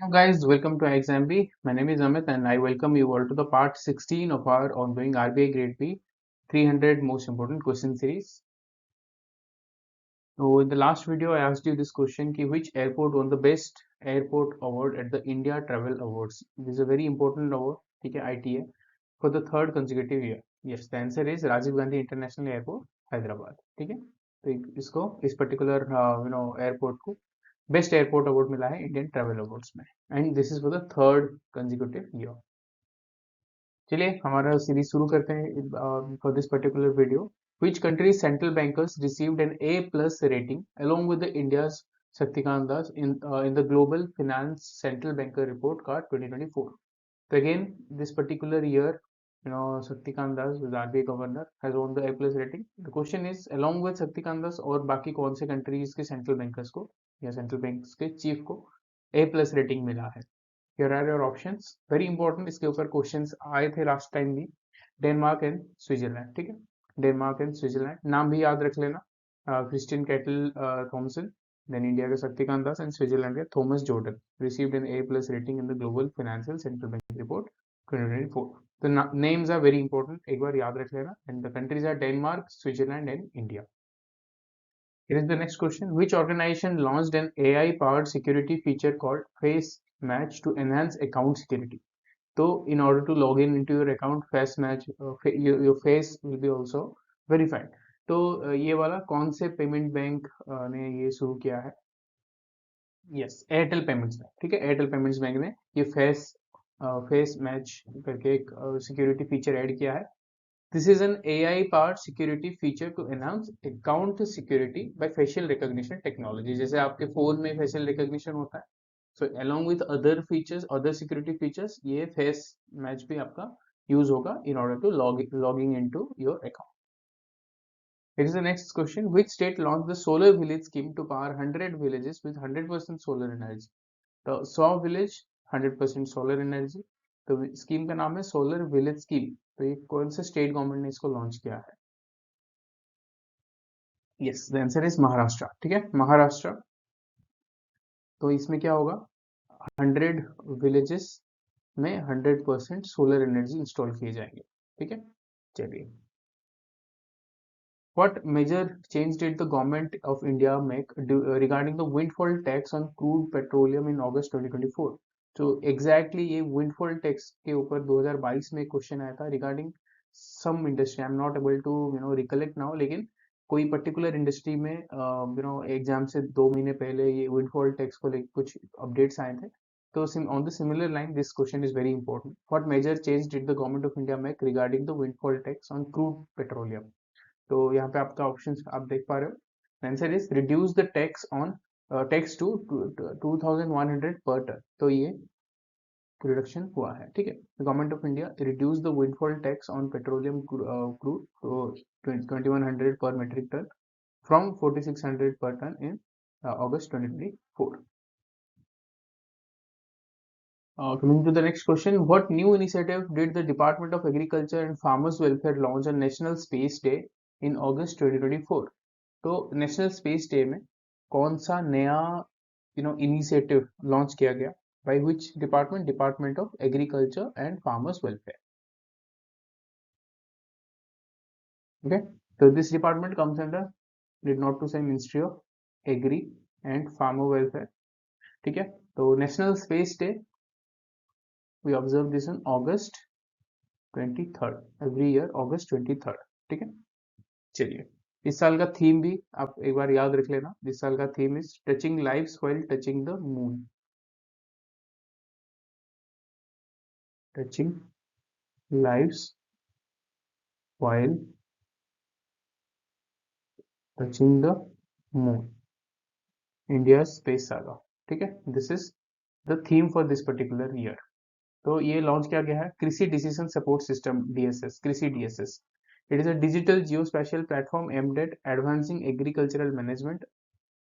Hello guys, welcome to XMB. My name is Amit and I welcome you all to the part 16 of our ongoing RBI Grade B 300 most important question series. So in the last video I asked you this question कि which airport won the best airport award at the India Travel Awards. This is a very important award, ठीक है, ITA for the third consecutive year. Yes, the answer is Rajiv Gandhi International Airport, Hyderabad. ठीक है, तो इसको इस particular airport को best airport award मिला है इंडियन ट्रैवल अवार्ड्स में and this is for the third consecutive year. चलिए हमारा सीरीज शुरू करते हैं for this particular video. Which country central bankers received an A plus rating along with the India's Shaktikanta Das in the global finance central banker report card 2024। तो again this particular year Shaktikanta Das RBI governor has won the A plus rating. The question is along with Shaktikanta Das और बाकी कौन से countries के central bankers को या central bank के chief को ए प्लस रेटिंग मिला है। Here are your options, very important, इसके ऊपर क्वेश्चंस आए थे लास्ट टाइम भी। डेनमार्क एंड स्विट्जरलैंड, ठीक है, डेनमार्क एंड स्विट्जरलैंड, नाम भी याद रख लेना। Christian Kettel Thomsen, then India का शक्तिकांत दास एंड स्विट्जरलैंड के Thomas Jordan received an A plus rating in the global financial central bank report 2024। तो नेम्स आर वेरी इंपॉर्टेंट, एक बार याद रख लेना। And the countries are Denmark, Switzerland and India. Here is the next question. Which organization launched an AI-powered security feature called Face Match to enhance account security? So, in order to log in into your account, Face Match, your face will be also verified. तो ये वाला कौन से payment bank ने ये शुरू किया है? यस, एयरटेल पेमेंट्स बैंक, ठीक है, एयरटेल पेमेंट्स बैंक ने ये फेस मैच करके एक सिक्योरिटी फीचर ऐड किया है। This is an AI-powered security feature to enhance account security by facial recognition technology. जैसे आपके फोन में facial recognition होता है, so along with other features, other security features, ये face match भी आपका use होगा in order to logging into your account. Here is the next question. Which state launched the solar village scheme to power 100 villages with 100% solar energy? तो 100 village 100% solar energy, तो scheme का नाम है solar village scheme. तो ये कौन से state government ने इसको लॉन्च किया है? Yes, the answer is Maharashtra, ठीक है, महाराष्ट्र। तो इसमें क्या होगा, 100 विलेजेस में 100% सोलर एनर्जी इंस्टॉल किए जाएंगे, ठीक है। चलिए, what major change did the government of India make regarding the windfall tax on crude petroleum in August 2024? तो exactly ये windfall tax के ऊपर 2022 में क्वेश्चन आया था regarding some industry. I'm not able to recollect now, लेकिन कोई particular industry में एग्जाम से 2 महीने पहले ये windfall tax को लेकर कुछ अपडेट्स आए थे। तो on the similar line, this question is very important. What major change did the government of India make regarding the windfall tax on crude petroleum? तो यहाँ पे आपका ऑप्शन आप देख पा रहे हो, answer is reduce the tax on tax to 2100 पर टन। तो ये रिडक्शन हुआ है, ठीक है। Government of India reduce the windfall tax on petroleum crude 2100 पर मेट्रिक टन फ्रॉम 4600 पर ton in August 2024. Coming to the next question, what new initiative did the Department of Agriculture and Farmers Welfare launch on National Space Day in August 2024? तो national space day में कौन सा नया initiative launch किया गया? By which department? Department of agriculture and farmers welfare, okay. तो this department comes under, did not to say, ministry of agri and farmer welfare, ठीक है। तो national space day we observe this on August 23rd, every year August 23rd, ठीक है। चलिए, इस साल का थीम भी आप एक बार याद रख लेना। इस साल का theme is touching lives while touching the moon, touching lives while touching the moon, India space saga, ठीक है। This is the theme for this particular year. तो ये लॉन्च किया गया है कृषि डिसीजन सपोर्ट सिस्टम, डीएसएस, कृषि DSS. It is a digital Jio special platform aimed at advancing agricultural management.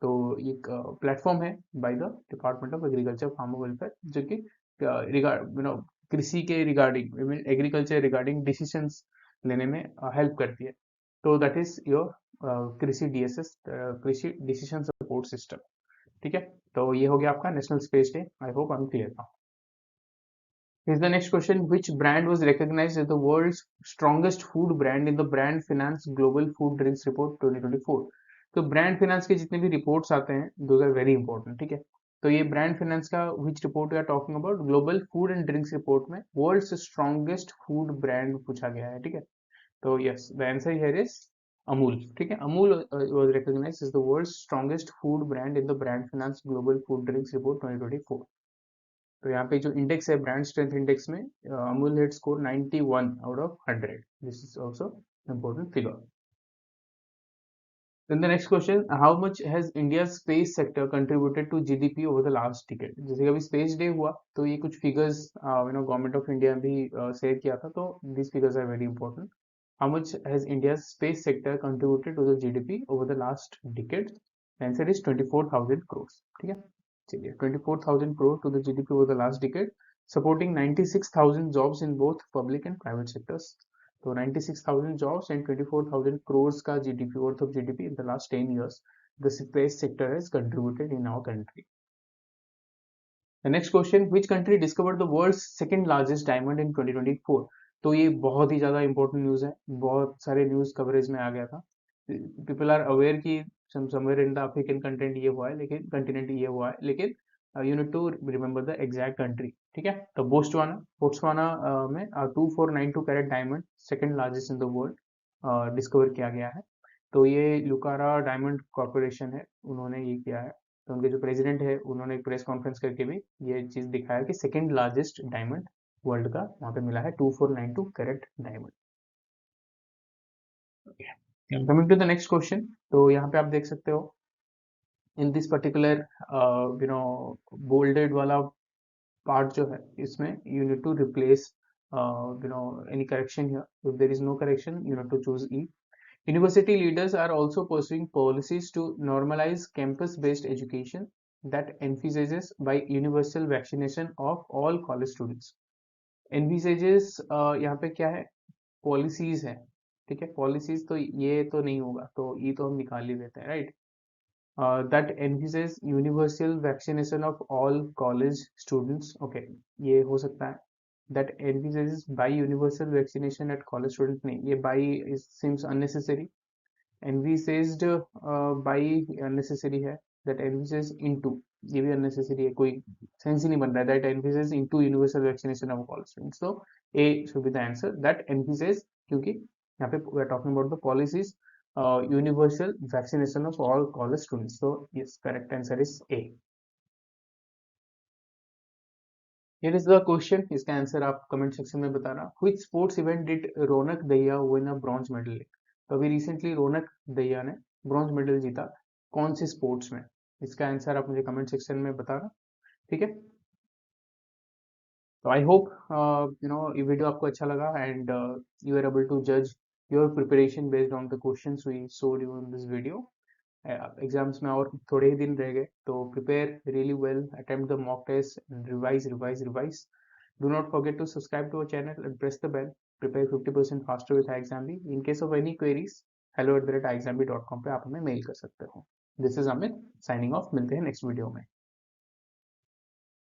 तो ये प्लेटफॉर्म है by the department of agriculture farmer welfare, जो कि कृषि के रिगार्डिंग, एग्रीकल्चर रिगार्डिंग डिसीजंस लेने में हेल्प करती है। तो दैट इज योर कृषि डीएसएस, कृषि डिसीजन सपोर्ट सिस्टम। ठीक है, तो ये हो गया आपका national space day. I hope I am clear now. Here's the next question. Which brand was recognized as the world's strongest food brand in the Brand Finance Global Food Drinks Report 2024? तो brand finance के जितने भी reports आते हैं those are very important, ठीक है। तो ये ब्रांड फिनेंस का which report we are talking about, global food and drinks report में वर्ल्ड्स स्ट्रॉन्गेस्ट फूड ब्रांड पूछा गया है, ठीक है। तो yes, the answer here is Amul, ठीक है। Amul was recognised as the world's strongest food brand in the brand finance global food drinks report 2024। तो यहाँ पे जो इंडेक्स है ब्रांड स्ट्रेंथ इंडेक्स में Amul head score 91 out of 100। This is also important figure. Then the next question, how much has India's space sector contributed to GDP over the last decade? जैसे कि अभी space day हुआ तो ये कुछ figures government of India भी share किया था, तो these figures are very important. How much has India's space sector contributed to the GDP over the last decade? The answer is 24,000 crores, ठीक है। चलिए, 24,000 crore to the GDP over the last decade, supporting 96,000 jobs in both public and private sectors. So 96,000 jobs and 24,000 crores का GDP, worth of GDP in the last 10 years, the space sector has contributed in our country. The next question, which country discovered the world's second largest diamond in 2024? तो ये बहुत ही ज़्यादा important news है, बहुत सारे news coverage में आ गया था। पीपल आर अवेयर कि somewhere in the African content ये हुआ है, लेकिन कंटिनेंट ये हुआ है, लेकिन you need to remember the exact country, ठीक है। तो बोस्टवाना, बोस्टवाना में 2492 carat diamond second largest in the world discover किया गया है। तो ये लुकारा डायमंड कॉर्पोरेशन है, उन्होंने ये किया है। तो उनके जो प्रेसिडेंट है उन्होंने एक प्रेस कॉन्फ्रेंस करके भी ये चीज दिखाया कि सेकंड लार्जेस्ट डायमंड वर्ल्ड का वहां पे मिला है, 2492 carat diamond. Coming to the next question, तो यहाँ पे आप देख सकते हो इन दिस पर्टिकुलर बोल्डेड वाला पार्ट जो है इसमें you need to replace any correction here, if there is no correction you need to choose E. University leaders are also pursuing policies to normalize campus-based education that emphasizes by universal vaccination of all college students. Envisages यहाँ पे क्या है, policies है, ठीक है। Policies तो ये तो नहीं होगा, तो ये तो हम निकाल ही देते हैं, right. That envisages universal vaccination of all college students, okay, ये हो सकता है। That envisages by universal vaccination at college student, नहीं, ये by seems unnecessary. envisaged by unnecessary है, that envisages into, ये भी unnecessary है, कोई सेंस ही नहीं बन रहा है। that envisages into universal vaccination of all students, so A should be the answer, that envisages, क्योंकि यहाँ पे we are talking about the policies, universal vaccination of all college students, so yes, correct answer is A. Here is the question, इसका answer आप comment section में बताना। Which sports event did Raunak Dahiya win a bronze medal? तो अभी recently रौनक दहिया ने bronze medal जीता, कौन से स्पोर्ट्स में? इसका आंसर आप मुझे कमेंट सेक्शन में बताना, ठीक है। तो आई होप ये वीडियो आपको अच्छा लगा and you are able to जज your preparation based on the questions we showed you in this video. Exams में और थोड़े ही दिन रह गए, तो prepare really well, attempt the mock test and revise. Do not forget to subscribe to our channel and press the bell. Prepare 50% faster with iExamB. In case of any queries, hello@iexamb.com पे आप हमें mail कर सकते हो। This is Amit signing off, मिलते हैं next video में।